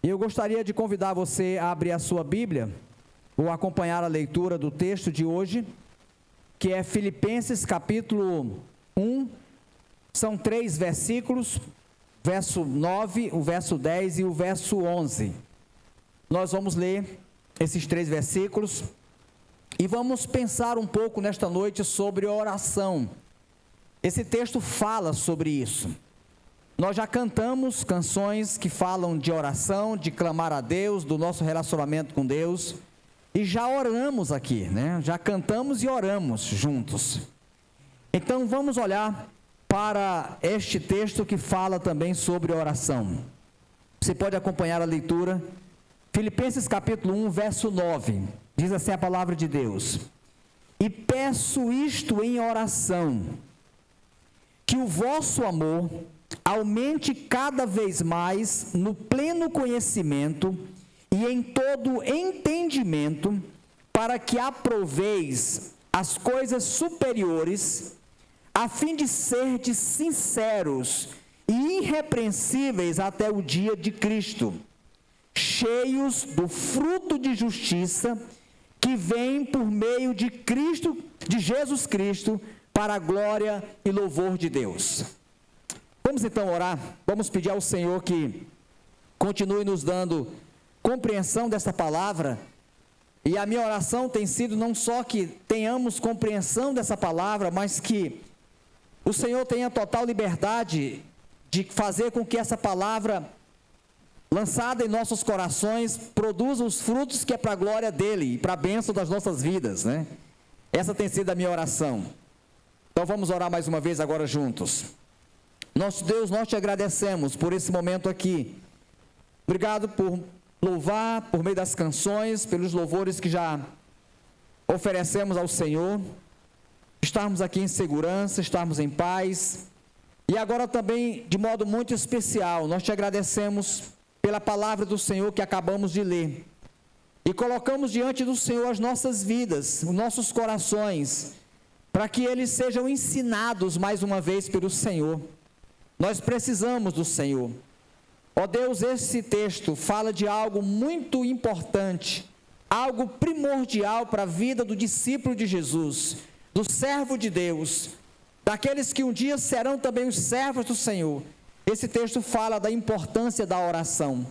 E eu gostaria de convidar você a abrir a sua Bíblia, ou acompanhar a leitura do texto de hoje, que é Filipenses capítulo 1, são 3 versículos, verso 9, o verso 10 e o verso 11. Nós vamos ler esses 3 versículos e vamos pensar um pouco nesta noite sobre oração. Esse texto fala sobre isso. Nós já cantamos canções que falam de oração, de clamar a Deus, do nosso relacionamento com Deus, e já oramos aqui, né? Já cantamos e oramos juntos. Então vamos olhar para este texto que fala também sobre oração. Você pode acompanhar a leitura. Filipenses capítulo 1, verso 9, diz assim a palavra de Deus: E peço isto em oração, que o vosso amor aumente cada vez mais no pleno conhecimento e em todo entendimento, para que aproveis as coisas superiores, a fim de serdes sinceros e irrepreensíveis até o dia de Cristo, cheios do fruto de justiça que vem por meio de Cristo, de Jesus Cristo, para a glória e louvor de Deus. Vamos então orar, vamos pedir ao Senhor que continue nos dando compreensão desta palavra, e a minha oração tem sido não só que tenhamos compreensão dessa palavra, mas que o Senhor tenha total liberdade de fazer com que essa palavra, lançada em nossos corações, produza os frutos que é para a glória dEle e para a bênção das nossas vidas, né? Essa tem sido a minha oração. Então vamos orar mais uma vez agora juntos. Nosso Deus, nós te agradecemos por esse momento aqui. Obrigado por louvar por meio das canções, pelos louvores que já oferecemos ao Senhor. Estarmos aqui em segurança, estarmos em paz. E agora também, de modo muito especial, nós te agradecemos pela palavra do Senhor que acabamos de ler. E colocamos diante do Senhor as nossas vidas, os nossos corações, para que eles sejam ensinados mais uma vez pelo Senhor. Nós precisamos do Senhor. Ó Deus, esse texto fala de algo muito importante, algo primordial para a vida do discípulo de Jesus, do servo de Deus, daqueles que um dia serão também os servos do Senhor. Esse texto fala da importância da oração.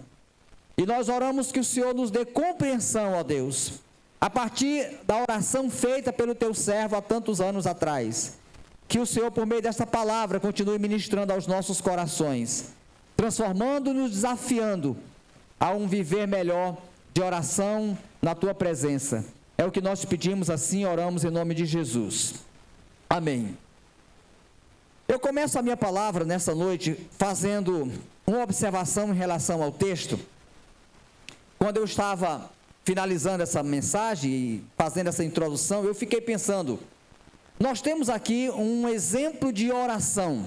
E nós oramos que o Senhor nos dê compreensão, ó Deus, a partir da oração feita pelo teu servo há tantos anos atrás. Que o Senhor, por meio desta palavra, continue ministrando aos nossos corações, transformando-nos, desafiando a um viver melhor de oração na tua presença. É o que nós te pedimos, assim oramos em nome de Jesus. Amém. Eu começo a minha palavra nessa noite fazendo uma observação em relação ao texto. Quando eu estava finalizando essa mensagem e fazendo essa introdução, eu fiquei pensando, nós temos aqui um exemplo de oração,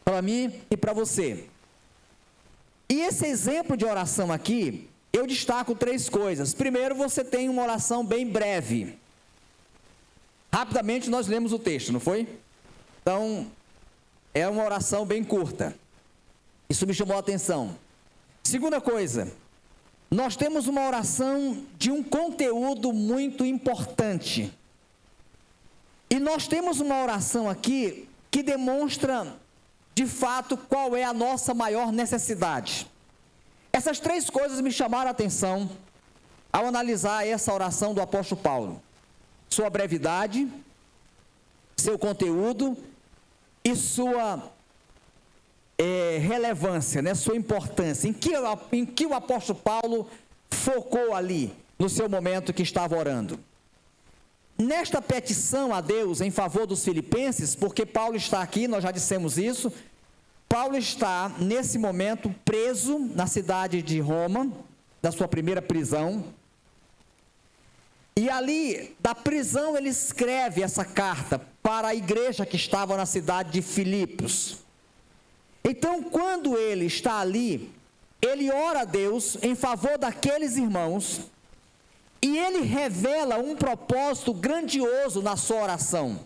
para mim e para você. E esse exemplo de oração aqui, eu destaco 3 coisas. Primeiro, você tem uma oração bem breve. Rapidamente nós lemos o texto, não foi? Então, é uma oração bem curta. Isso me chamou a atenção. Segunda coisa, nós temos uma oração de um conteúdo muito importante. E nós temos uma oração aqui que demonstra, de fato, qual é a nossa maior necessidade. Essas 3 coisas me chamaram a atenção ao analisar essa oração do apóstolo Paulo. Sua brevidade, seu conteúdo e sua relevância, né? Sua importância. Em que o apóstolo Paulo focou ali, no seu momento que estava orando. Nesta petição a Deus em favor dos filipenses, porque Paulo está aqui, nós já dissemos isso, Paulo está nesse momento preso na cidade de Roma, da sua primeira prisão, e ali da prisão ele escreve essa carta para a igreja que estava na cidade de Filipos. Então quando ele está ali, ele ora a Deus em favor daqueles irmãos, e ele revela um propósito grandioso na sua oração.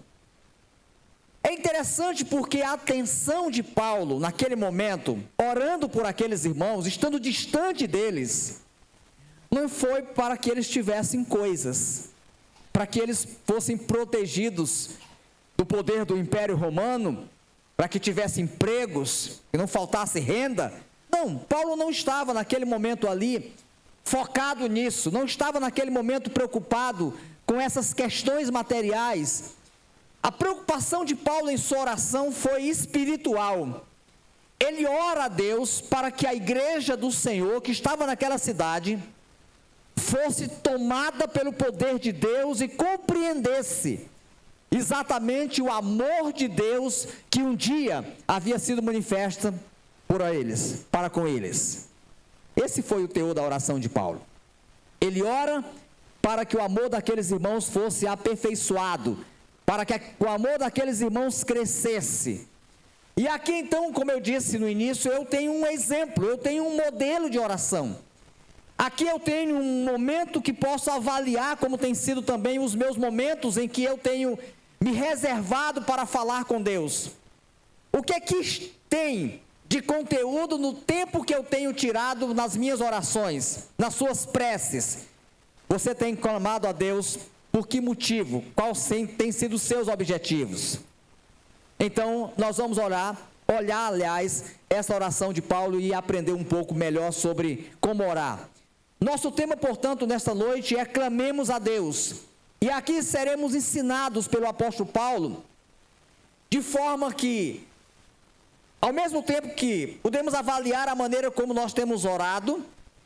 É interessante porque a atenção de Paulo, naquele momento, orando por aqueles irmãos, estando distante deles, não foi para que eles tivessem coisas, para que eles fossem protegidos do poder do Império Romano, para que tivessem empregos, que não faltasse renda. Não, Paulo não estava naquele momento ali focado nisso, não estava naquele momento preocupado com essas questões materiais. A preocupação de Paulo em sua oração foi espiritual. Ele ora a Deus para que a igreja do Senhor, que estava naquela cidade, fosse tomada pelo poder de Deus e compreendesse exatamente o amor de Deus que um dia havia sido manifesta por eles, para com eles. Esse foi o teor da oração de Paulo. Ele ora para que o amor daqueles irmãos fosse aperfeiçoado, para que o amor daqueles irmãos crescesse. E aqui então, como eu disse no início, eu tenho um exemplo, eu tenho um modelo de oração. Aqui eu tenho um momento que posso avaliar, como tem sido também os meus momentos em que eu tenho me reservado para falar com Deus. O que é que tem de conteúdo no tempo que eu tenho tirado nas minhas orações, nas suas preces? Você tem clamado a Deus por que motivo? Quais têm sido os seus objetivos? Então, nós vamos olhar, aliás, essa oração de Paulo e aprender um pouco melhor sobre como orar. Nosso tema, portanto, nesta noite é clamemos a Deus. E aqui seremos ensinados pelo apóstolo Paulo, de forma que, ao mesmo tempo que podemos avaliar a maneira como nós temos orado,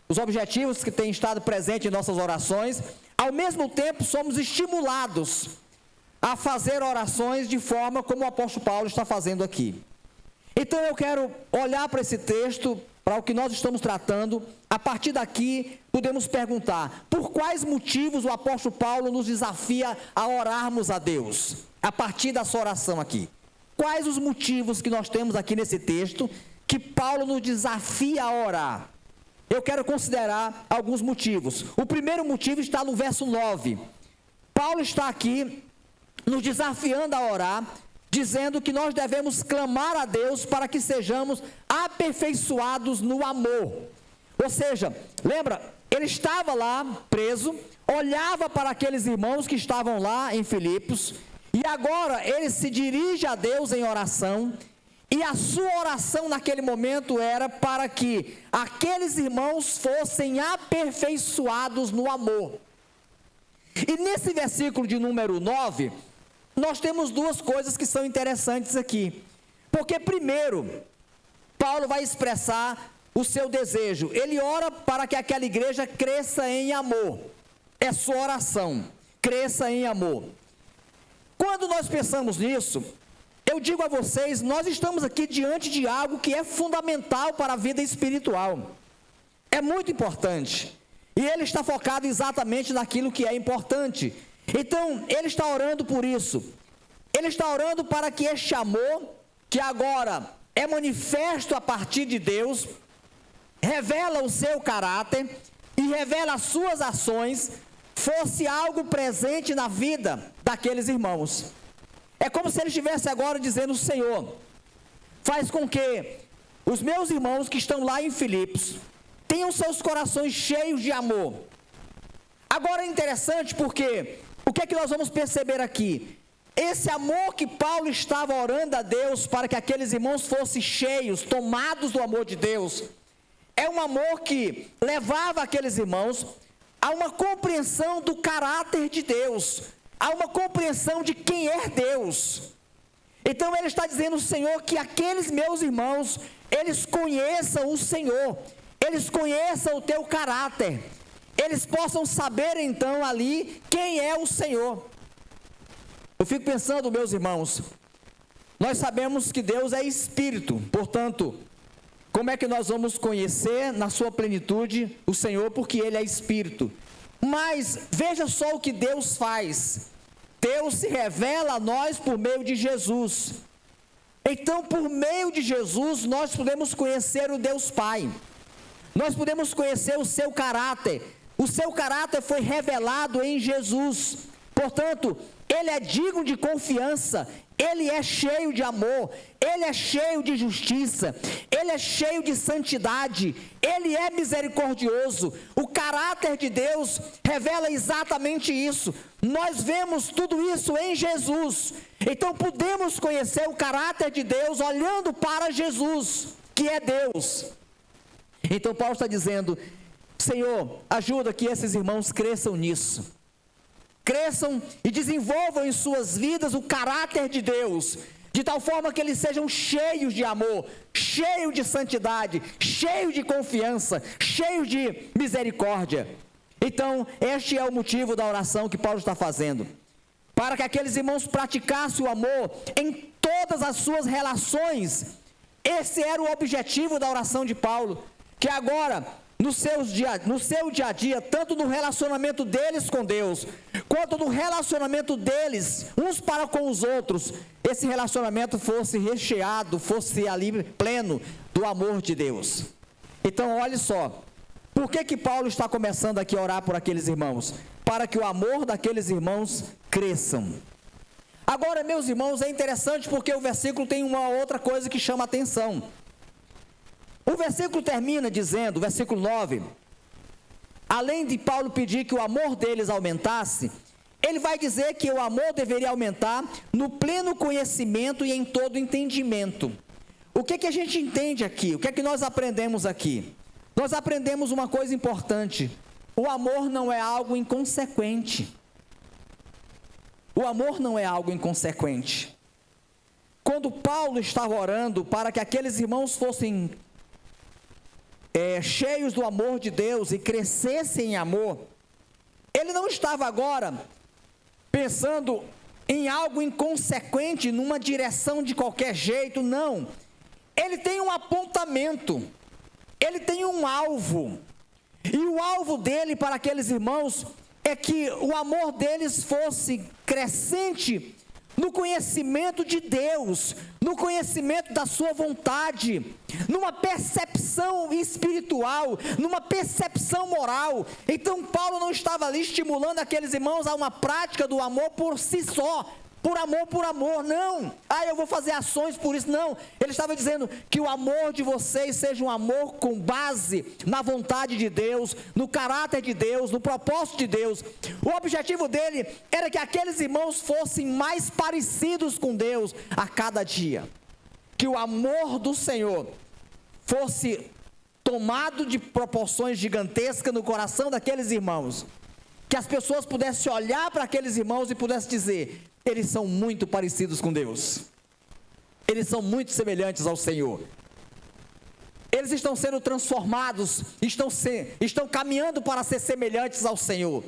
os objetivos que têm estado presentes em nossas orações, ao mesmo tempo somos estimulados a fazer orações de forma como o apóstolo Paulo está fazendo aqui. Então eu quero olhar para esse texto, para o que nós estamos tratando. A partir daqui podemos perguntar, por quais motivos o apóstolo Paulo nos desafia a orarmos a Deus? A partir da sua oração aqui. Quais os motivos que nós temos aqui nesse texto que Paulo nos desafia a orar? Eu quero considerar alguns motivos. O primeiro motivo está no verso 9. Paulo está aqui nos desafiando a orar, dizendo que nós devemos clamar a Deus para que sejamos aperfeiçoados no amor. Ou seja, lembra, ele estava lá preso, olhava para aqueles irmãos que estavam lá em Filipos, e agora ele se dirige a Deus em oração, e a sua oração naquele momento era para que aqueles irmãos fossem aperfeiçoados no amor. E nesse versículo de número 9, nós temos duas coisas que são interessantes aqui. Porque primeiro, Paulo vai expressar o seu desejo. Ele ora para que aquela igreja cresça em amor. É sua oração, cresça em amor. Quando nós pensamos nisso, eu digo a vocês, nós estamos aqui diante de algo que é fundamental para a vida espiritual. É muito importante. E ele está focado exatamente naquilo que é importante. Então, ele está orando por isso. Ele está orando para que este amor, que agora é manifesto a partir de Deus, revela o seu caráter e revela as suas ações, fosse algo presente na vida daqueles irmãos. É como se ele estivesse agora dizendo: Senhor, faz com que os meus irmãos que estão lá em Filipos tenham seus corações cheios de amor. Agora é interessante porque o que é que nós vamos perceber aqui? Esse amor que Paulo estava orando a Deus para que aqueles irmãos fossem cheios, tomados do amor de Deus, é um amor que levava aqueles irmãos a uma compreensão do caráter de Deus, a uma compreensão de quem é Deus. Então ele está dizendo, Senhor, que aqueles meus irmãos, eles conheçam o Senhor, eles conheçam o teu caráter, eles possam saber então ali quem é o Senhor. Eu fico pensando, meus irmãos, nós sabemos que Deus é Espírito, portanto, como é que nós vamos conhecer na sua plenitude o Senhor? Porque Ele é Espírito. Mas veja só o que Deus faz. Deus se revela a nós por meio de Jesus. Então, por meio de Jesus, nós podemos conhecer o Deus Pai. Nós podemos conhecer o seu caráter. O seu caráter foi revelado em Jesus. Portanto, Ele é digno de confiança, Ele é cheio de amor, Ele é cheio de justiça, Ele é cheio de santidade, Ele é misericordioso. O caráter de Deus revela exatamente isso. Nós vemos tudo isso em Jesus. Então podemos conhecer o caráter de Deus olhando para Jesus, que é Deus. Então Paulo está dizendo: Senhor, ajuda que esses irmãos cresçam nisso. Cresçam e desenvolvam em suas vidas o caráter de Deus, de tal forma que eles sejam cheios de amor, cheios de santidade, cheios de confiança, cheios de misericórdia. Então, este é o motivo da oração que Paulo está fazendo, para que aqueles irmãos praticassem o amor em todas as suas relações. Esse era o objetivo da oração de Paulo, que agora, no seu dia a dia, tanto no relacionamento deles com Deus, quanto no relacionamento deles uns para com os outros, esse relacionamento fosse recheado, fosse ali pleno do amor de Deus. Então olhe só, por que Paulo está começando aqui a orar por aqueles irmãos? Para que o amor daqueles irmãos cresçam. Agora, meus irmãos, é interessante porque o versículo tem uma outra coisa que chama a atenção. O versículo termina dizendo, versículo 9, além de Paulo pedir que o amor deles aumentasse, ele vai dizer que o amor deveria aumentar no pleno conhecimento e em todo entendimento. O que a gente entende aqui? O que é que nós aprendemos aqui? Nós aprendemos uma coisa importante: o amor não é algo inconsequente. O amor não é algo inconsequente. Quando Paulo estava orando para que aqueles irmãos fossem cheios do amor de Deus e crescessem em amor, ele não estava agora pensando em algo inconsequente, numa direção de qualquer jeito, não. Ele tem um apontamento, ele tem um alvo, e o alvo dele para aqueles irmãos é que o amor deles fosse crescente no conhecimento de Deus, no conhecimento da sua vontade, numa percepção espiritual, numa percepção moral. Então Paulo não estava ali estimulando aqueles irmãos a uma prática do amor por si só, por amor, não. Eu vou fazer ações por isso, não. Ele estava dizendo que o amor de vocês seja um amor com base na vontade de Deus, no caráter de Deus, no propósito de Deus. O objetivo dele era que aqueles irmãos fossem mais parecidos com Deus a cada dia, que o amor do Senhor fosse tomado de proporções gigantescas no coração daqueles irmãos, que as pessoas pudessem olhar para aqueles irmãos e pudessem dizer: eles são muito parecidos com Deus, eles são muito semelhantes ao Senhor, eles estão sendo transformados, estão caminhando para ser semelhantes ao Senhor.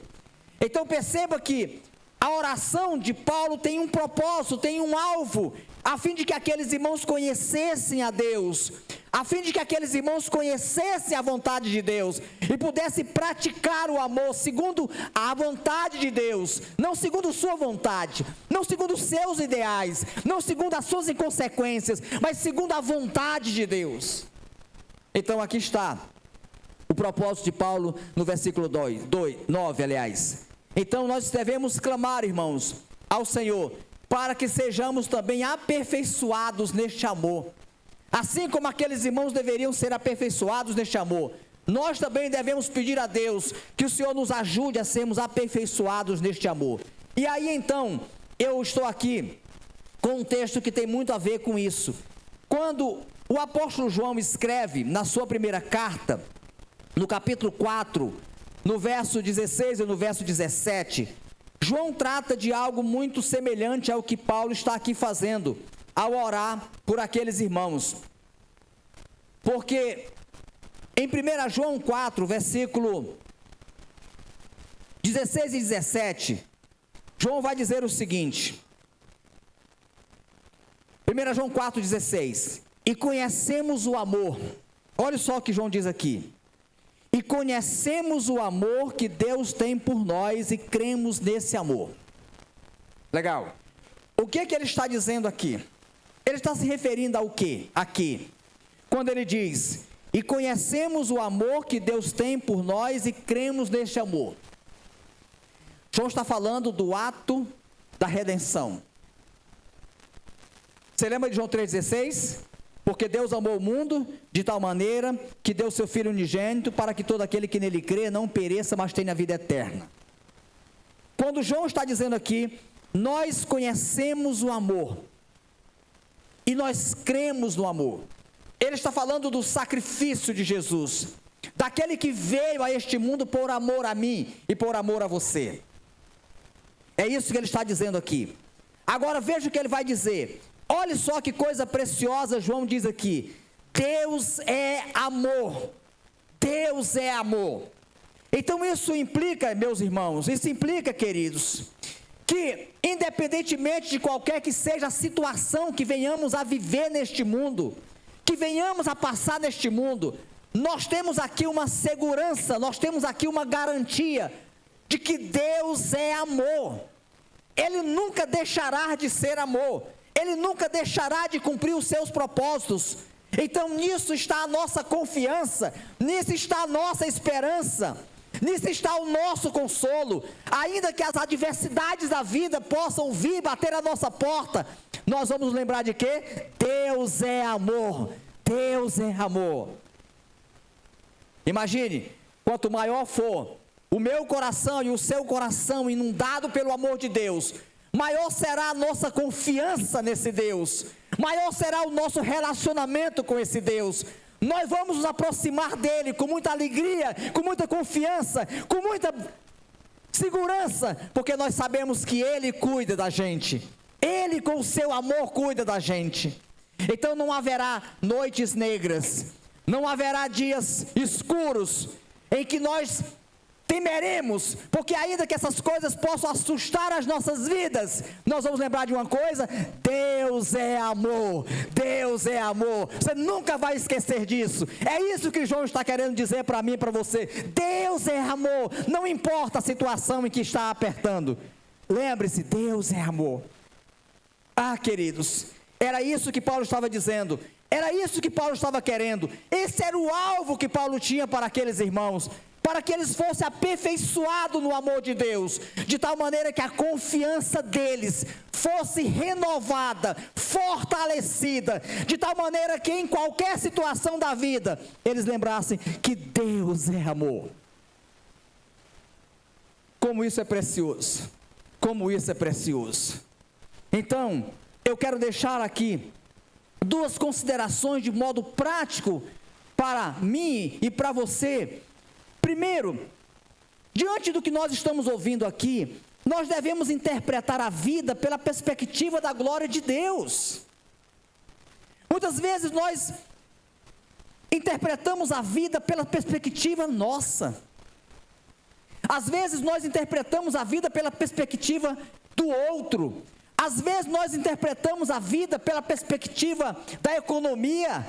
Então perceba que a oração de Paulo tem um propósito, tem um alvo, a fim de que aqueles irmãos conhecessem a Deus, a fim de que aqueles irmãos conhecessem a vontade de Deus e pudessem praticar o amor segundo a vontade de Deus, não segundo sua vontade, não segundo os seus ideais, não segundo as suas inconsequências, mas segundo a vontade de Deus. Então aqui está o propósito de Paulo no versículo 9, aliás. Então nós devemos clamar, irmãos, ao Senhor, para que sejamos também aperfeiçoados neste amor. Assim como aqueles irmãos deveriam ser aperfeiçoados neste amor, nós também devemos pedir a Deus que o Senhor nos ajude a sermos aperfeiçoados neste amor. E aí então, eu estou aqui com um texto que tem muito a ver com isso. Quando o apóstolo João escreve na sua primeira carta, no capítulo 4, no verso 16 e no verso 17, João trata de algo muito semelhante ao que Paulo está aqui fazendo, ao orar por aqueles irmãos. Porque em 1 João 4, versículo 16 e 17, João vai dizer o seguinte, 1 João 4, 16, e conhecemos o amor, olha só o que João diz aqui, e conhecemos o amor que Deus tem por nós e cremos nesse amor. Legal. O que ele está dizendo aqui? Ele está se referindo ao quê? Aqui. Quando ele diz, e conhecemos o amor que Deus tem por nós e cremos neste amor. João está falando do ato da redenção. Você lembra de João 3,16? Porque Deus amou o mundo de tal maneira que deu seu Filho unigênito para que todo aquele que nele crê não pereça, mas tenha a vida eterna. Quando João está dizendo aqui, nós conhecemos o amor e nós cremos no amor. Ele está falando do sacrifício de Jesus, daquele que veio a este mundo por amor a mim e por amor a você. É isso que ele está dizendo aqui. Agora veja o que ele vai dizer. Olha só que coisa preciosa João diz aqui. Deus é amor. Deus é amor. Então isso implica, meus irmãos, isso implica, queridos, que independentemente de qualquer que seja a situação que venhamos a viver neste mundo, que venhamos a passar neste mundo, nós temos aqui uma segurança, nós temos aqui uma garantia de que Deus é amor. Ele nunca deixará de ser amor. Ele nunca deixará de cumprir os seus propósitos. Então nisso está a nossa confiança, nisso está a nossa esperança, nisso está o nosso consolo. Ainda que as adversidades da vida possam vir bater a nossa porta, nós vamos lembrar de quê? Deus é amor, Deus é amor. Imagine, quanto maior for o meu coração e o seu coração inundado pelo amor de Deus, maior será a nossa confiança nesse Deus, maior será o nosso relacionamento com esse Deus. Nós vamos nos aproximar dele com muita alegria, com muita confiança, com muita segurança, porque nós sabemos que ele cuida da gente, ele com o seu amor cuida da gente. Então não haverá noites negras, não haverá dias escuros em que nós temeremos, porque ainda que essas coisas possam assustar as nossas vidas, nós vamos lembrar de uma coisa: Deus é amor, Deus é amor. Você nunca vai esquecer disso. É isso que João está querendo dizer para mim e para você. Deus é amor, não importa a situação em que está apertando. Lembre-se, Deus é amor. Ah, queridos, era isso que Paulo estava dizendo, era isso que Paulo estava querendo. Esse era o alvo que Paulo tinha para aqueles irmãos, para que eles fossem aperfeiçoados no amor de Deus, de tal maneira que a confiança deles fosse renovada, fortalecida, de tal maneira que em qualquer situação da vida, eles lembrassem que Deus é amor. Como isso é precioso, como isso é precioso. Então, eu quero deixar aqui duas considerações de modo prático para mim e para você. Primeiro, diante do que nós estamos ouvindo aqui, nós devemos interpretar a vida pela perspectiva da glória de Deus. Muitas vezes nós interpretamos a vida pela perspectiva nossa. Às vezes nós interpretamos a vida pela perspectiva do outro. Às vezes nós interpretamos a vida pela perspectiva da economia.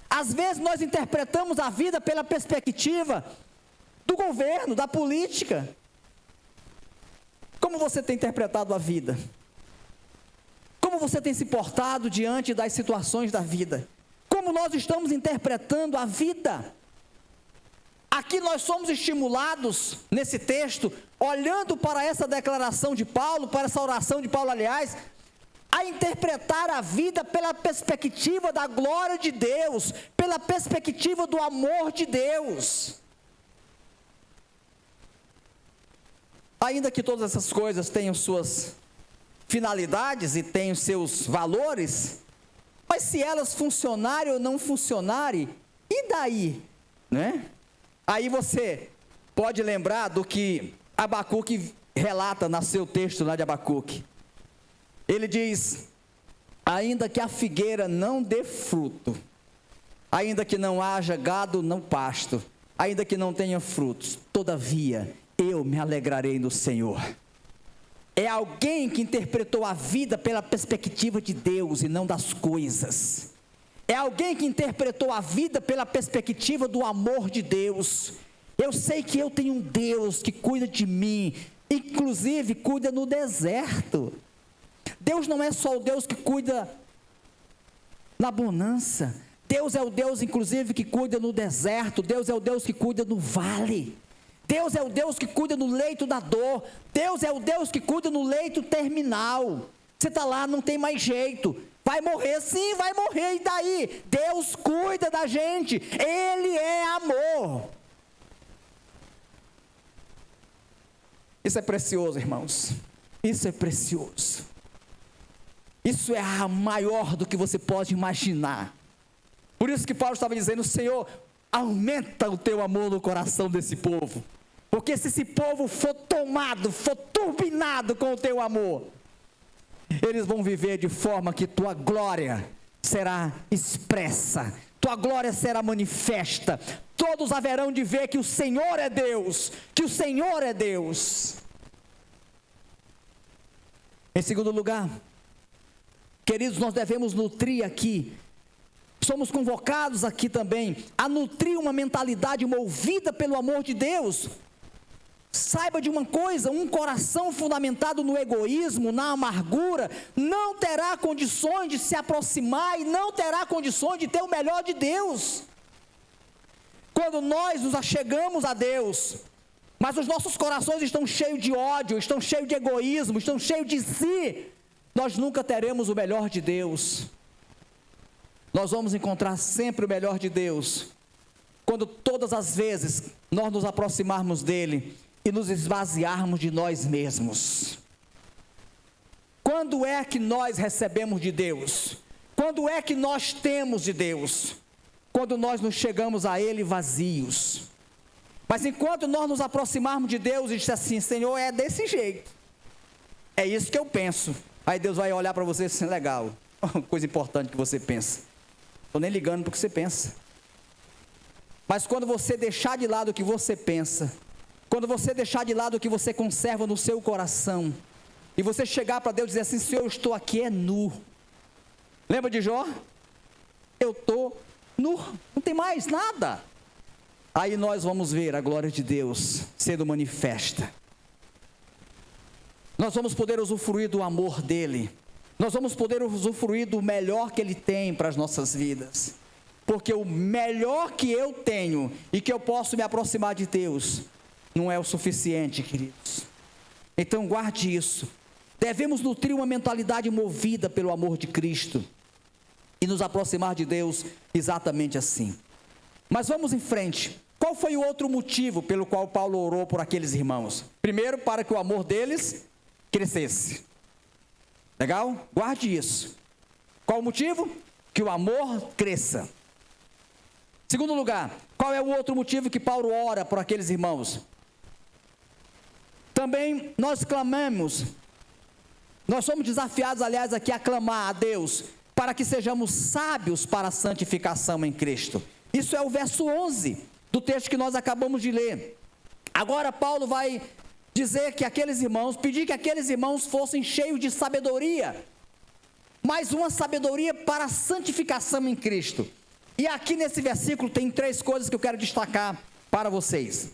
Às vezes nós interpretamos a vida pela perspectiva do governo, da política. Como você tem interpretado a vida? Como você tem se portado diante das situações da vida? Como nós estamos interpretando a vida? Aqui nós somos estimulados, nesse texto, olhando para essa declaração de Paulo, para essa oração de Paulo, aliás, a interpretar a vida pela perspectiva da glória de Deus, pela perspectiva do amor de Deus. Ainda que todas essas coisas tenham suas finalidades e tenham seus valores, mas se elas funcionarem ou não funcionarem, e daí, né? Aí você pode lembrar do que Abacuque relata no seu texto lá de Abacuque. Ele diz: ainda que a figueira não dê fruto, ainda que não haja gado no pasto, ainda que não tenha frutos, todavia eu me alegrarei no Senhor. É alguém que interpretou a vida pela perspectiva de Deus e não das coisas. É alguém que interpretou a vida pela perspectiva do amor de Deus. Eu sei que eu tenho um Deus que cuida de mim, inclusive cuida no deserto. Deus não é só o Deus que cuida na bonança. Deus é o Deus, inclusive, que cuida no deserto. Deus é o Deus que cuida no vale. Deus é o Deus que cuida no leito da dor. Deus é o Deus que cuida no leito terminal. Você está lá, não tem mais jeito. Vai morrer, sim, vai morrer, e daí? Deus cuida da gente, Ele é amor. Isso é precioso, irmãos, isso é precioso. Isso é maior do que você pode imaginar. Por isso que Paulo estava dizendo: Senhor, aumenta o teu amor no coração desse povo. Porque se esse povo for tomado, for turbinado com o teu amor, eles vão viver de forma que tua glória será expressa, tua glória será manifesta. Todos haverão de ver que o Senhor é Deus, que o Senhor é Deus. Em segundo lugar, queridos, nós devemos nutrir aqui, somos convocados aqui também, a nutrir uma mentalidade movida pelo amor de Deus. Saiba de uma coisa: um coração fundamentado no egoísmo, na amargura, não terá condições de se aproximar e não terá condições de ter o melhor de Deus. Quando nós nos achegamos a Deus, mas os nossos corações estão cheios de ódio, estão cheios de egoísmo, estão cheios de si, nós nunca teremos o melhor de Deus. Nós vamos encontrar sempre o melhor de Deus quando todas as vezes nós nos aproximarmos dEle e nos esvaziarmos de nós mesmos. Quando é que nós recebemos de Deus? Quando é que nós temos de Deus? Quando nós nos chegamos a Ele vazios. Mas enquanto nós nos aproximarmos de Deus e disser assim: Senhor, é desse jeito, é isso que eu penso, aí Deus vai olhar para você assim: legal, coisa importante que você pensa, estou nem ligando para o que você pensa. Mas quando você deixar de lado o que você pensa, quando você deixar de lado o que você conserva no seu coração, e você chegar para Deus e dizer assim: Senhor, eu estou aqui nu. Lembra de Jó? Eu estou nu, não tem mais nada. Aí nós vamos ver a glória de Deus sendo manifesta. Nós vamos poder usufruir do amor dEle. Nós vamos poder usufruir do melhor que Ele tem para as nossas vidas. Porque o melhor que eu tenho e que eu posso me aproximar de Deus não é o suficiente, queridos. Então guarde isso. Devemos nutrir uma mentalidade movida pelo amor de Cristo e nos aproximar de Deus exatamente assim. Mas vamos em frente. Qual foi o outro motivo pelo qual Paulo orou por aqueles irmãos? Primeiro, para que o amor deles crescesse. Legal? Guarde isso. Qual o motivo? Que o amor cresça. Segundo lugar, qual é o outro motivo que Paulo ora por aqueles irmãos? Também nós clamamos, nós somos desafiados, aliás, aqui a clamar a Deus, para que sejamos sábios para a santificação em Cristo. Isso é o verso 11 do texto que nós acabamos de ler. Agora Paulo vai dizer que aqueles irmãos, pedir que aqueles irmãos fossem cheios de sabedoria, mas uma sabedoria para a santificação em Cristo. E aqui nesse versículo tem 3 coisas que eu quero destacar para vocês.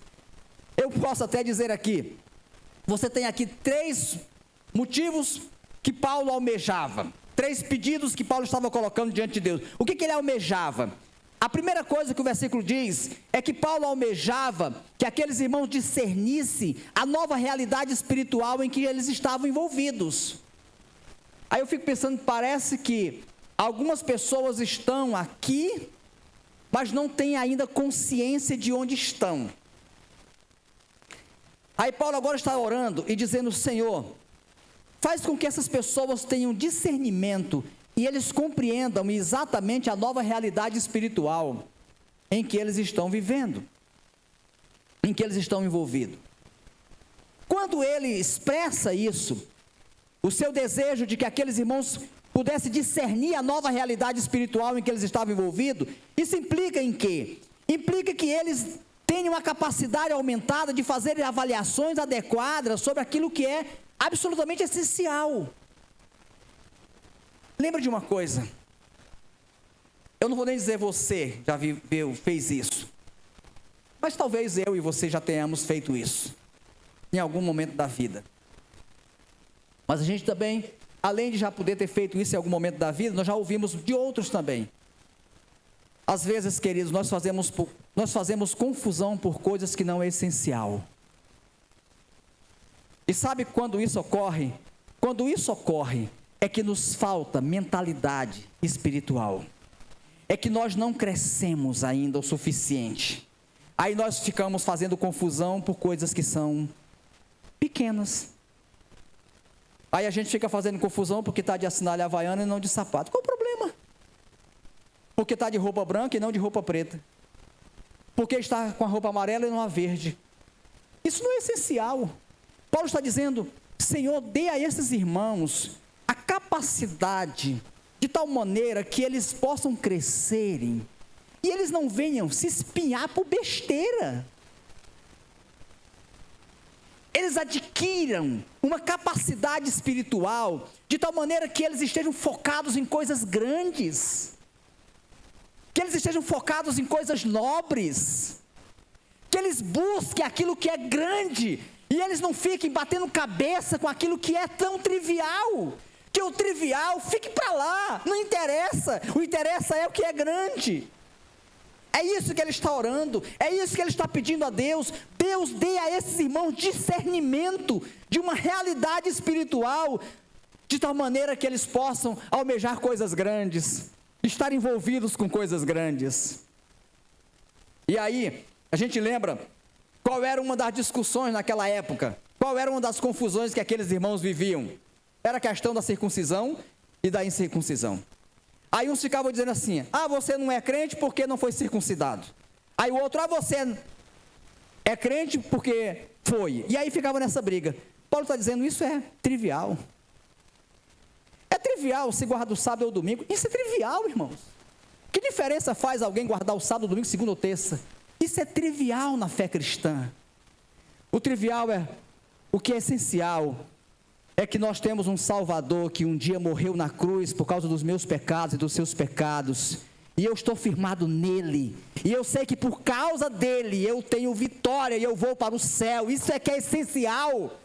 Eu posso até dizer aqui, você tem aqui 3 motivos que Paulo almejava, 3 pedidos que Paulo estava colocando diante de Deus. O que ele almejava? A primeira coisa que o versículo diz é que Paulo almejava que aqueles irmãos discernissem a nova realidade espiritual em que eles estavam envolvidos. Aí eu fico pensando, parece que algumas pessoas estão aqui, mas não têm ainda consciência de onde estão. Aí Paulo agora está orando e dizendo: Senhor, faz com que essas pessoas tenham discernimento e eles compreendam exatamente a nova realidade espiritual em que eles estão vivendo, em que eles estão envolvidos. Quando ele expressa isso, o seu desejo de que aqueles irmãos pudessem discernir a nova realidade espiritual em que eles estavam envolvidos, isso implica em quê? Implica que eles tenham a capacidade aumentada de fazer avaliações adequadas sobre aquilo que é absolutamente essencial. Lembra de uma coisa, eu não vou nem dizer você já fez isso, mas talvez eu e você já tenhamos feito isso, em algum momento da vida. Mas a gente também, além de já poder ter feito isso em algum momento da vida, nós já ouvimos de outros também. Às vezes, queridos, nós fazemos confusão por coisas que não é essencial. E sabe quando isso ocorre? Quando isso ocorre, é que nos falta mentalidade espiritual. É que nós não crescemos ainda o suficiente. Aí nós ficamos fazendo confusão por coisas que são pequenas. Aí a gente fica fazendo confusão porque está de assinalha havaiana e não de sapato. Qual o problema? Porque está de roupa branca e não de roupa preta. Porque está com a roupa amarela e não a verde. Isso não é essencial. Paulo está dizendo: Senhor, dê a esses irmãos a capacidade de tal maneira que eles possam crescerem e eles não venham se espinhar por besteira. Eles adquiram uma capacidade espiritual de tal maneira que eles estejam focados em coisas grandes, que eles estejam focados em coisas nobres, que eles busquem aquilo que é grande e eles não fiquem batendo cabeça com aquilo que é tão trivial. Que o trivial fique para lá, não interessa, o interessa é o que é grande. É isso que ele está orando, é isso que ele está pedindo a Deus. Deus dê a esses irmãos discernimento de uma realidade espiritual, de tal maneira que eles possam almejar coisas grandes, estar envolvidos com coisas grandes. E aí, a gente lembra qual era uma das discussões naquela época, qual era uma das confusões que aqueles irmãos viviam. Era a questão da circuncisão e da incircuncisão. Aí uns ficavam dizendo assim: você não é crente porque não foi circuncidado. Aí o outro: você é crente porque foi. E aí ficava nessa briga. Paulo está dizendo: isso é trivial. É trivial se guardar o sábado ou o domingo. Isso é trivial, irmãos. Que diferença faz alguém guardar o sábado, domingo, segunda ou terça? Isso é trivial na fé cristã. O trivial é o que é essencial. É que nós temos um Salvador que um dia morreu na cruz por causa dos meus pecados e dos seus pecados, e eu estou firmado nele, e eu sei que por causa dele eu tenho vitória e eu vou para o céu. Isso é que é essencial.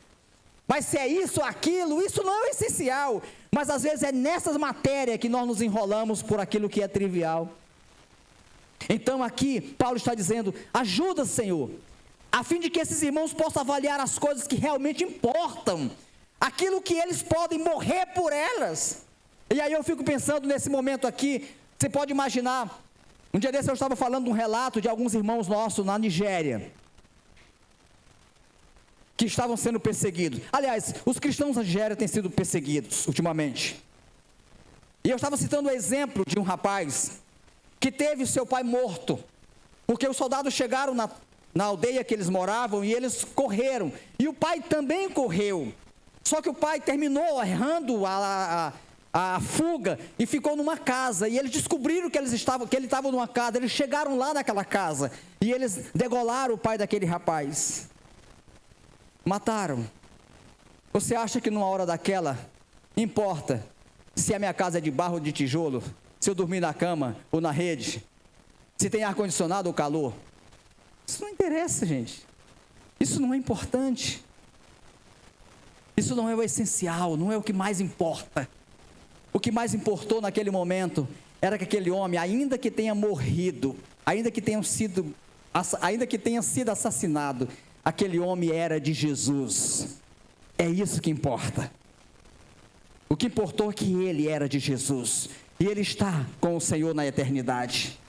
Mas se é isso ou aquilo, isso não é essencial. Mas às vezes é nessas matérias que nós nos enrolamos por aquilo que é trivial. Então aqui Paulo está dizendo: ajuda, Senhor, a fim de que esses irmãos possam avaliar as coisas que realmente importam, aquilo que eles podem morrer por elas. E aí eu fico pensando nesse momento aqui, você pode imaginar, um dia desse eu estava falando de um relato de alguns irmãos nossos na Nigéria, que estavam sendo perseguidos. Aliás, os cristãos na Nigéria têm sido perseguidos ultimamente. E eu estava citando o exemplo de um rapaz que teve seu pai morto, porque os soldados chegaram na aldeia que eles moravam e eles correram, e o pai também correu. Só que o pai terminou errando a fuga e ficou numa casa. E eles descobriram que ele estava numa casa. Eles chegaram lá naquela casa e eles degolaram o pai daquele rapaz. Mataram. Você acha que numa hora daquela importa se a minha casa é de barro ou de tijolo? Se eu dormir na cama ou na rede? Se tem ar-condicionado ou calor? Isso não interessa, gente. Isso não é importante. Isso não é o essencial, não é o que mais importa. O que mais importou naquele momento era que aquele homem, ainda que tenha morrido, ainda que tenha sido assassinado, aquele homem era de Jesus. É isso que importa. O que importou é que ele era de Jesus, e ele está com o Senhor na eternidade.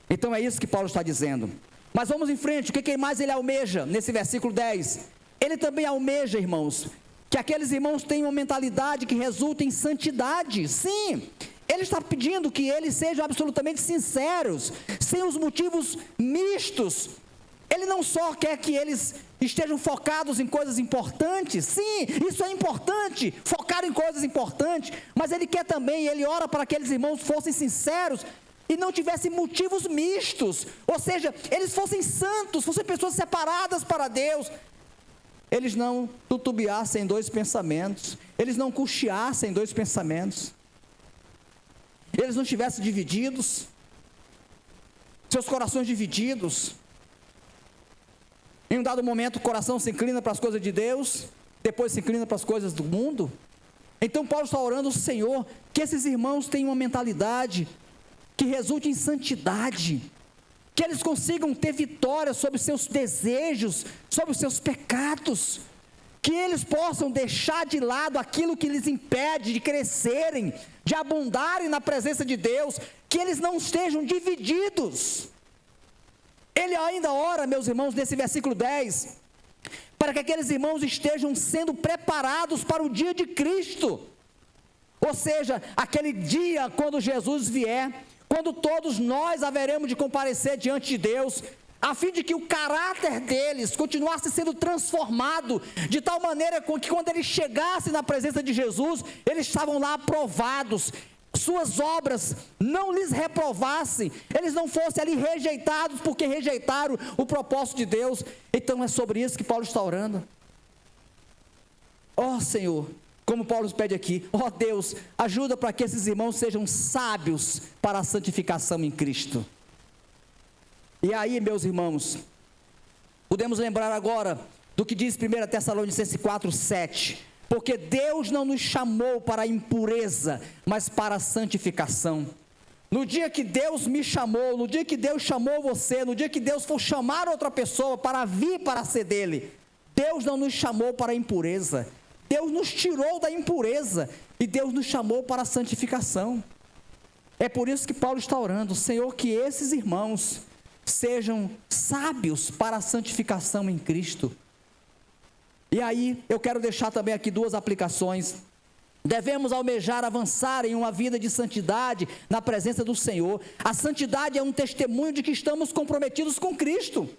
Então é isso que Paulo está dizendo. Mas vamos em frente, o que mais ele almeja nesse versículo 10? Ele também almeja, irmãos, que aqueles irmãos tenham uma mentalidade que resulte em santidade. Sim, ele está pedindo que eles sejam absolutamente sinceros, sem os motivos mistos. Ele não só quer que eles estejam focados em coisas importantes. Sim, isso é importante, focar em coisas importantes. Mas ele quer também, ele ora para que aqueles irmãos fossem sinceros e não tivessem motivos mistos. Ou seja, eles fossem santos, fossem pessoas separadas para Deus. Eles não tutubiassem dois pensamentos, eles não cocheassem dois pensamentos, eles não estivessem divididos, seus corações divididos. Em um dado momento o coração se inclina para as coisas de Deus, depois se inclina para as coisas do mundo. Então Paulo está orando ao Senhor que esses irmãos tenham uma mentalidade que resulte em santidade, que eles consigam ter vitória sobre os seus desejos, sobre os seus pecados, que eles possam deixar de lado aquilo que lhes impede de crescerem, de abundarem na presença de Deus, que eles não estejam divididos. Ele ainda ora, meus irmãos, nesse versículo 10, para que aqueles irmãos estejam sendo preparados para o dia de Cristo, ou seja, aquele dia quando Jesus vier, quando todos nós haveremos de comparecer diante de Deus, a fim de que o caráter deles continuasse sendo transformado, de tal maneira que quando eles chegassem na presença de Jesus, eles estavam lá aprovados, suas obras não lhes reprovassem, eles não fossem ali rejeitados, porque rejeitaram o propósito de Deus. Então é sobre isso que Paulo está orando. Ó Senhor, como Paulo pede aqui, ó Deus, ajuda para que esses irmãos sejam sábios para a santificação em Cristo. E aí, meus irmãos, podemos lembrar agora do que diz 1 Tessalonicenses 4:7, porque Deus não nos chamou para a impureza, mas para a santificação. No dia que Deus me chamou, no dia que Deus chamou você, no dia que Deus for chamar outra pessoa para vir para ser dele, Deus não nos chamou para a impureza, Deus nos tirou da impureza e Deus nos chamou para a santificação. É por isso que Paulo está orando, Senhor, que esses irmãos sejam sábios para a santificação em Cristo. E aí, eu quero deixar também aqui duas aplicações. Devemos almejar avançar em uma vida de santidade na presença do Senhor. A santidade é um testemunho de que estamos comprometidos com Cristo.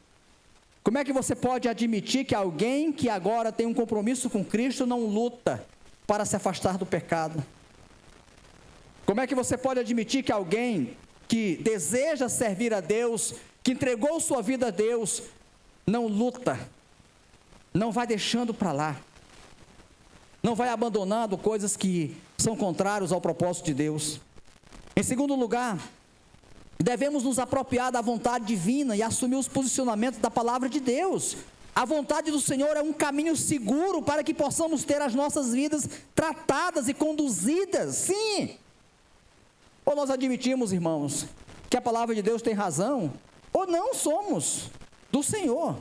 Como é que você pode admitir que alguém que agora tem um compromisso com Cristo não luta para se afastar do pecado? Como é que você pode admitir que alguém que deseja servir a Deus, que entregou sua vida a Deus, não luta, não vai deixando para lá, não vai abandonando coisas que são contrárias ao propósito de Deus? Em segundo lugar, devemos nos apropriar da vontade divina e assumir os posicionamentos da palavra de Deus. A vontade do Senhor é um caminho seguro para que possamos ter as nossas vidas tratadas e conduzidas, sim. Ou nós admitimos, irmãos, que a palavra de Deus tem razão, ou não somos do Senhor.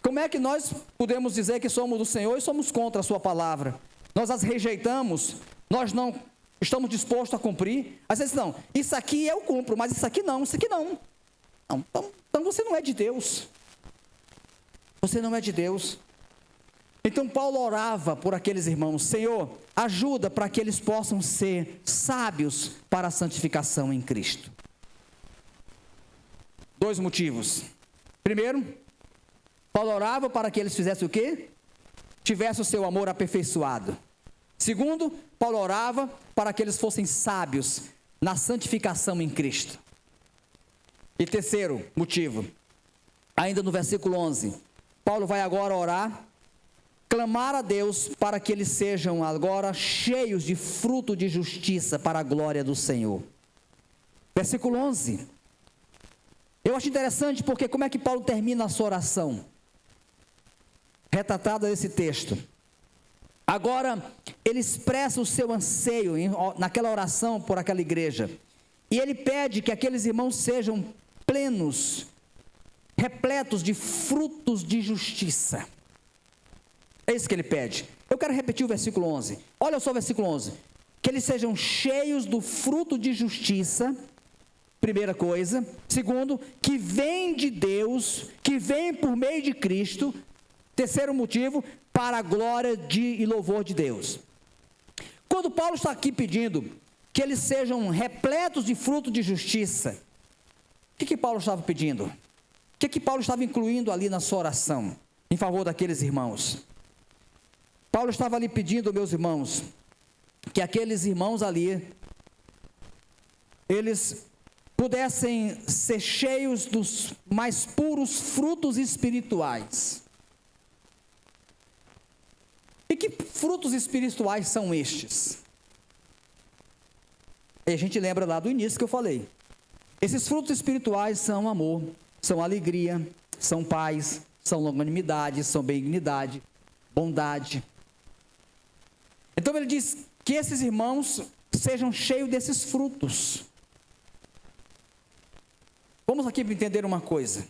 Como é que nós podemos dizer que somos do Senhor e somos contra a sua palavra? Nós as rejeitamos, nós não estamos dispostos a cumprir. Às vezes não, isso aqui eu cumpro, mas isso aqui não. Não, então você não é de Deus. Você não é de Deus. Então Paulo orava por aqueles irmãos, Senhor, ajuda para que eles possam ser sábios para a santificação em Cristo. Dois motivos. Primeiro, Paulo orava para que eles fizessem o quê? Tivessem o seu amor aperfeiçoado. Segundo, Paulo orava para que eles fossem sábios na santificação em Cristo. E terceiro motivo, ainda no versículo 11, Paulo vai agora orar, clamar a Deus para que eles sejam agora cheios de fruto de justiça para a glória do Senhor. Versículo 11. Eu acho interessante porque como é que Paulo termina a sua oração? Retratada nesse texto. Agora, ele expressa o seu anseio naquela oração por aquela igreja. E ele pede que aqueles irmãos sejam plenos, repletos de frutos de justiça. É isso que ele pede. Eu quero repetir o versículo 11. Olha só o versículo 11. Que eles sejam cheios do fruto de justiça, primeira coisa. Segundo, que vem de Deus, que vem por meio de Cristo. Terceiro motivo, para a glória e louvor de Deus. Quando Paulo está aqui pedindo que eles sejam repletos de fruto de justiça, o que Paulo estava pedindo? O que Paulo estava incluindo ali na sua oração, em favor daqueles irmãos? Paulo estava ali pedindo, meus irmãos, que aqueles irmãos ali, eles pudessem ser cheios dos mais puros frutos espirituais. E que frutos espirituais são estes? E a gente lembra lá do início que eu falei. Esses frutos espirituais são amor, são alegria, são paz, são longanimidade, são benignidade, bondade. Então ele diz que esses irmãos sejam cheios desses frutos. Vamos aqui entender uma coisa.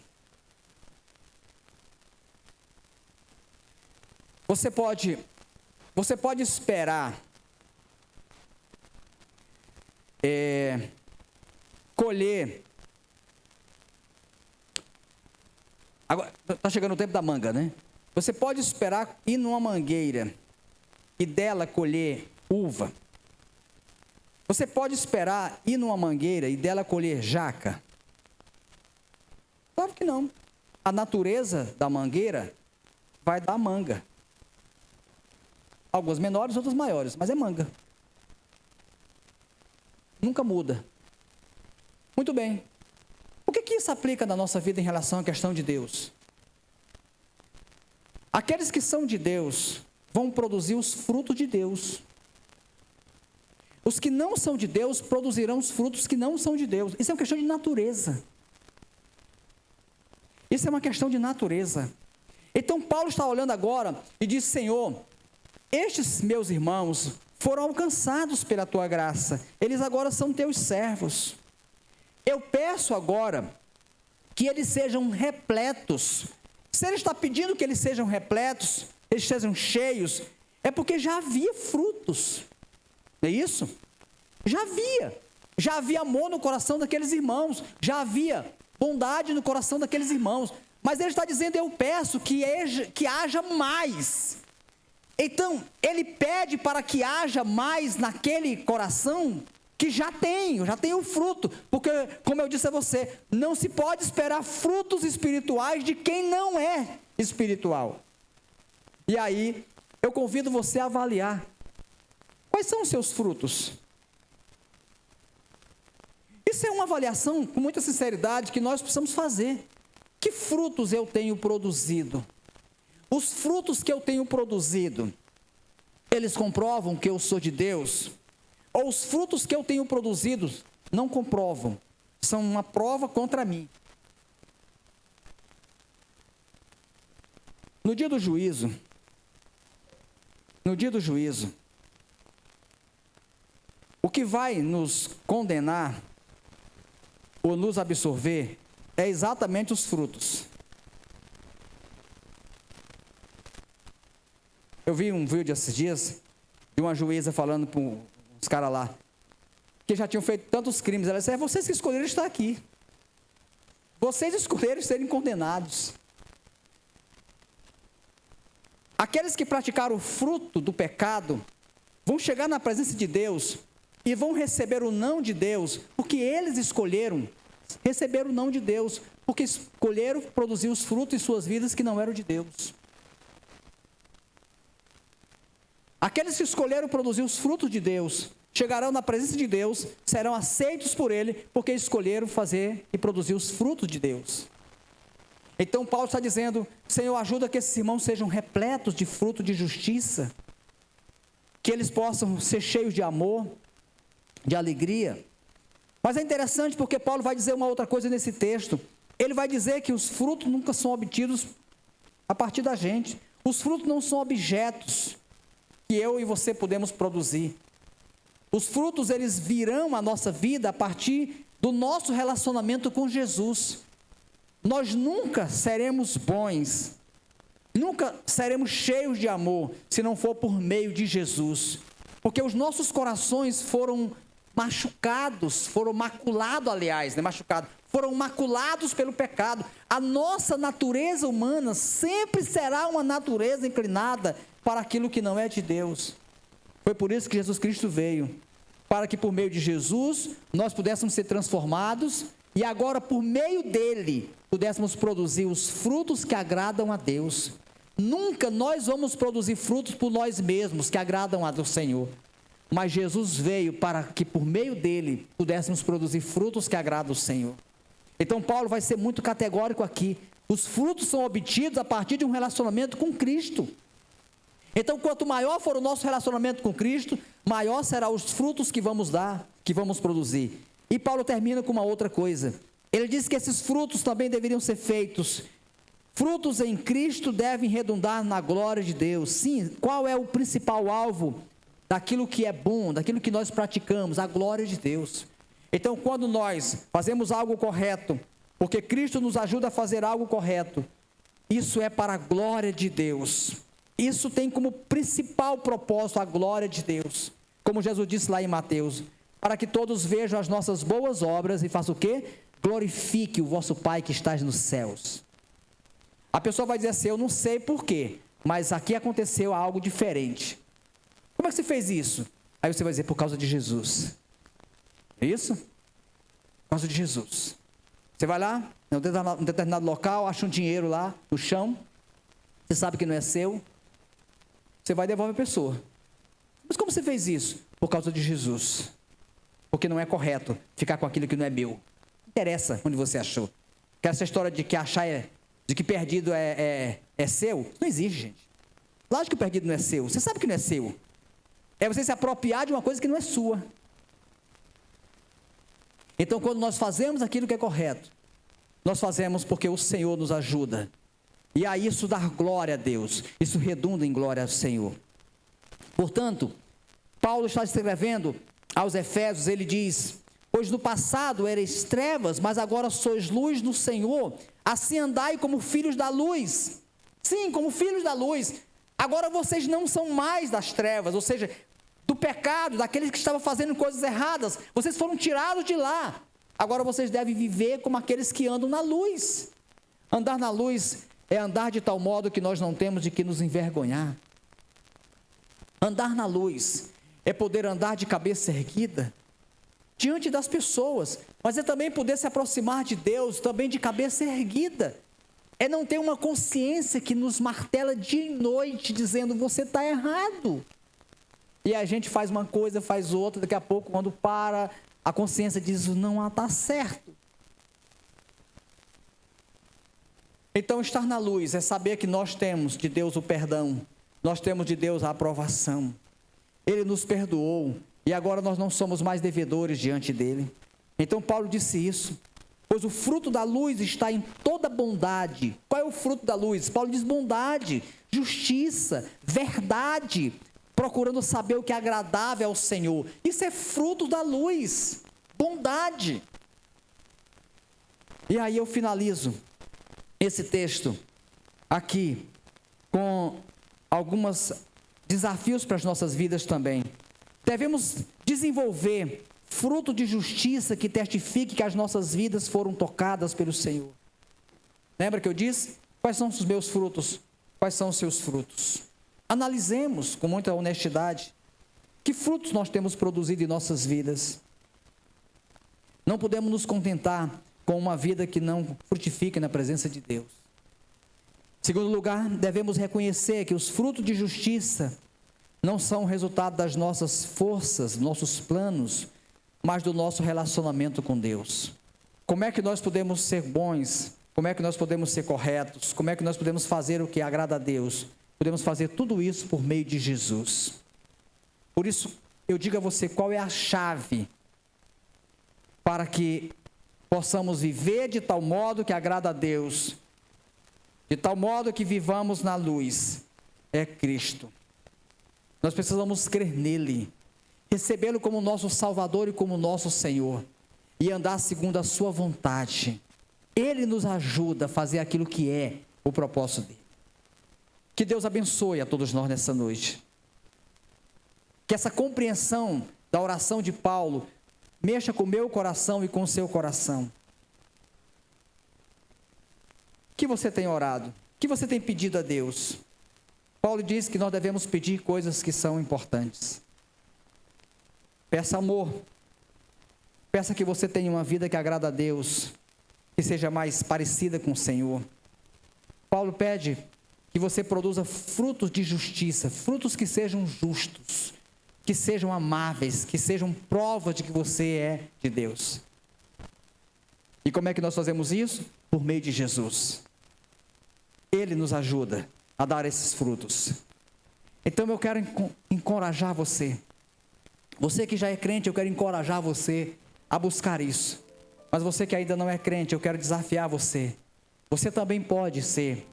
Você pode esperar colher. Agora, está chegando o tempo da manga, né? Você pode esperar ir numa mangueira e dela colher uva. Você pode esperar ir numa mangueira e dela colher jaca? Claro que não. A natureza da mangueira vai dar manga. Algumas menores, outras maiores, mas é manga. Nunca muda. Muito bem. O que isso aplica na nossa vida em relação à questão de Deus? Aqueles que são de Deus vão produzir os frutos de Deus. Os que não são de Deus produzirão os frutos que não são de Deus. Isso é uma questão de natureza. Isso é uma questão de natureza. Então Paulo está olhando agora e diz: Senhor, estes meus irmãos foram alcançados pela tua graça. Eles agora são teus servos. Eu peço agora que eles sejam repletos. Se ele está pedindo que eles sejam repletos, eles sejam cheios, é porque já havia frutos. Não é isso? Já havia amor no coração daqueles irmãos, já havia bondade no coração daqueles irmãos, mas ele está dizendo: eu peço que haja mais. Então, ele pede para que haja mais naquele coração que já tem o fruto, porque, como eu disse a você, não se pode esperar frutos espirituais de quem não é espiritual. E aí, eu convido você a avaliar: quais são os seus frutos? Isso é uma avaliação com muita sinceridade que nós precisamos fazer. Que frutos eu tenho produzido? Os frutos que eu tenho produzido, eles comprovam que eu sou de Deus? Ou os frutos que eu tenho produzido não comprovam? São uma prova contra mim. No dia do juízo, o que vai nos condenar ou nos absorver é exatamente os frutos. Eu vi um vídeo esses dias de uma juíza falando para os caras lá, que já tinham feito tantos crimes. Ela disse: é vocês que escolheram estar aqui. Vocês escolheram serem condenados. Aqueles que praticaram o fruto do pecado vão chegar na presença de Deus e vão receber o não de Deus, porque eles escolheram receber o não de Deus, porque escolheram produzir os frutos em suas vidas que não eram de Deus. Aqueles que escolheram produzir os frutos de Deus chegarão na presença de Deus, serão aceitos por Ele, porque escolheram fazer e produzir os frutos de Deus. Então Paulo está dizendo: Senhor, ajuda que esses irmãos sejam repletos de fruto de justiça, que eles possam ser cheios de amor, de alegria. Mas é interessante porque Paulo vai dizer uma outra coisa nesse texto. Ele vai dizer que os frutos nunca são obtidos a partir da gente. Os frutos não são objetos que eu e você podemos produzir. Os frutos, eles virão à nossa vida a partir do nosso relacionamento com Jesus. Nós nunca seremos bons, nunca seremos cheios de amor, se não for por meio de Jesus. Porque os nossos corações foram machucados, foram maculados, aliás, né? Foram maculados pelo pecado. A nossa natureza humana sempre será uma natureza inclinada para aquilo que não é de Deus. Foi por isso que Jesus Cristo veio, para que por meio de Jesus nós pudéssemos ser transformados e agora por meio dele pudéssemos produzir os frutos que agradam a Deus. Nunca nós vamos produzir frutos por nós mesmos que agradam ao Senhor. Mas Jesus veio para que por meio dele pudéssemos produzir frutos que agradam ao Senhor. Então Paulo vai ser muito categórico aqui. Os frutos são obtidos a partir de um relacionamento com Cristo. Então, quanto maior for o nosso relacionamento com Cristo, maior serão os frutos que vamos dar, que vamos produzir. E Paulo termina com uma outra coisa. Ele diz que esses frutos também deveriam ser feitos. Frutos em Cristo devem redundar na glória de Deus. Sim, qual é o principal alvo daquilo que é bom, daquilo que nós praticamos? A glória de Deus. Então, quando nós fazemos algo correto, porque Cristo nos ajuda a fazer algo correto, isso é para a glória de Deus. isso tem como principal propósito a glória de Deus. Como Jesus disse lá em Mateus, para que todos vejam as nossas boas obras e façam o quê? Glorifique o vosso Pai que estás nos céus. A pessoa vai dizer assim, eu não sei por quê, mas aqui aconteceu algo diferente. Como é que você fez isso? Aí você vai dizer, por causa de Jesus. É isso? Por causa de Jesus. Você vai lá, em um determinado local, acha um dinheiro lá no chão, você sabe que não é seu, você vai e devolve a pessoa. Mas como você fez isso? Por causa de Jesus. Porque não é correto ficar com aquilo que não é meu. Não interessa onde você achou. Que essa história de que achar de que perdido é seu, não existe, gente. Lógico que o perdido não é seu. Você sabe que não é seu. É você se apropriar de uma coisa que não é sua. Então, quando nós fazemos aquilo que é correto, nós fazemos porque o Senhor nos ajuda. E aí isso dá glória a Deus. Isso redunda em glória ao Senhor. Portanto, Paulo está escrevendo aos Efésios, ele diz, pois no passado erais trevas, mas agora sois luz no Senhor, assim andai como filhos da luz. Sim, como filhos da luz. Agora vocês não são mais das trevas, ou seja, do pecado, daqueles que estavam fazendo coisas erradas, vocês foram tirados de lá. Agora vocês devem viver como aqueles que andam na luz. Andar na luz é andar de tal modo que nós não temos de que nos envergonhar. Andar na luz é poder andar de cabeça erguida diante das pessoas, mas é também poder se aproximar de Deus também de cabeça erguida. É não ter uma consciência que nos martela dia e noite dizendo, você está errado. E a gente faz uma coisa, faz outra, daqui a pouco quando para, a consciência diz, não está certo. Então estar na luz é saber que nós temos de Deus o perdão, nós temos de Deus a aprovação. Ele nos perdoou e agora nós não somos mais devedores diante dele. Então Paulo disse isso, pois o fruto da luz está em toda bondade. Qual é o fruto da luz? Paulo diz bondade, justiça, verdade, procurando saber o que é agradável ao Senhor. Isso é fruto da luz, bondade. E aí eu finalizo esse texto aqui com alguns desafios para as nossas vidas também. Devemos desenvolver fruto de justiça que testifique que as nossas vidas foram tocadas pelo Senhor. Lembra que eu disse? Quais são os meus frutos? Quais são os seus frutos? Analisemos com muita honestidade que frutos nós temos produzido em nossas vidas. Não podemos nos contentar com uma vida que não frutifica na presença de Deus. Em segundo lugar, devemos reconhecer que os frutos de justiça não são resultado das nossas forças, nossos planos, mas do nosso relacionamento com Deus. Como é que nós podemos ser bons? Como é que nós podemos ser corretos? Como é que nós podemos fazer o que agrada a Deus? Podemos fazer tudo isso por meio de Jesus. Por isso, eu digo a você qual é a chave para que possamos viver de tal modo que agrada a Deus, de tal modo que vivamos na luz, é Cristo. Nós precisamos crer nele, recebê-lo como nosso Salvador e como nosso Senhor, e andar segundo a sua vontade. Ele nos ajuda a fazer aquilo que é o propósito dele. Que Deus abençoe a todos nós nessa noite. Que essa compreensão da oração de Paulo mexa com o meu coração e com o seu coração. O que você tem orado? O que você tem pedido a Deus? Paulo diz que nós devemos pedir coisas que são importantes. Peça amor. Peça que você tenha uma vida que agrada a Deus, que seja mais parecida com o Senhor. Paulo pede que você produza frutos de justiça, frutos que sejam justos, que sejam amáveis, que sejam prova de que você é de Deus. E como é que nós fazemos isso? Por meio de Jesus. Ele nos ajuda a dar esses frutos. Então eu quero encorajar você. Você que já é crente, eu quero encorajar você a buscar isso. Mas você que ainda não é crente, eu quero desafiar você. Você também pode ser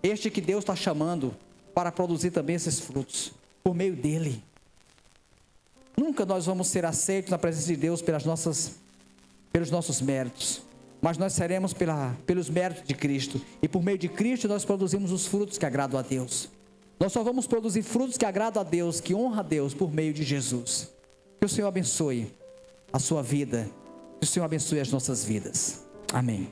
este que Deus está chamando para produzir também esses frutos, por meio dele. Nunca nós vamos ser aceitos na presença de Deus pelos nossos méritos. mas nós seremos pelos méritos de Cristo. E por meio de Cristo nós produzimos os frutos que agradam a Deus. Nós só vamos produzir frutos que agradam a Deus, que honram a Deus por meio de Jesus. Que o Senhor abençoe a sua vida. Que o Senhor abençoe as nossas vidas. Amém.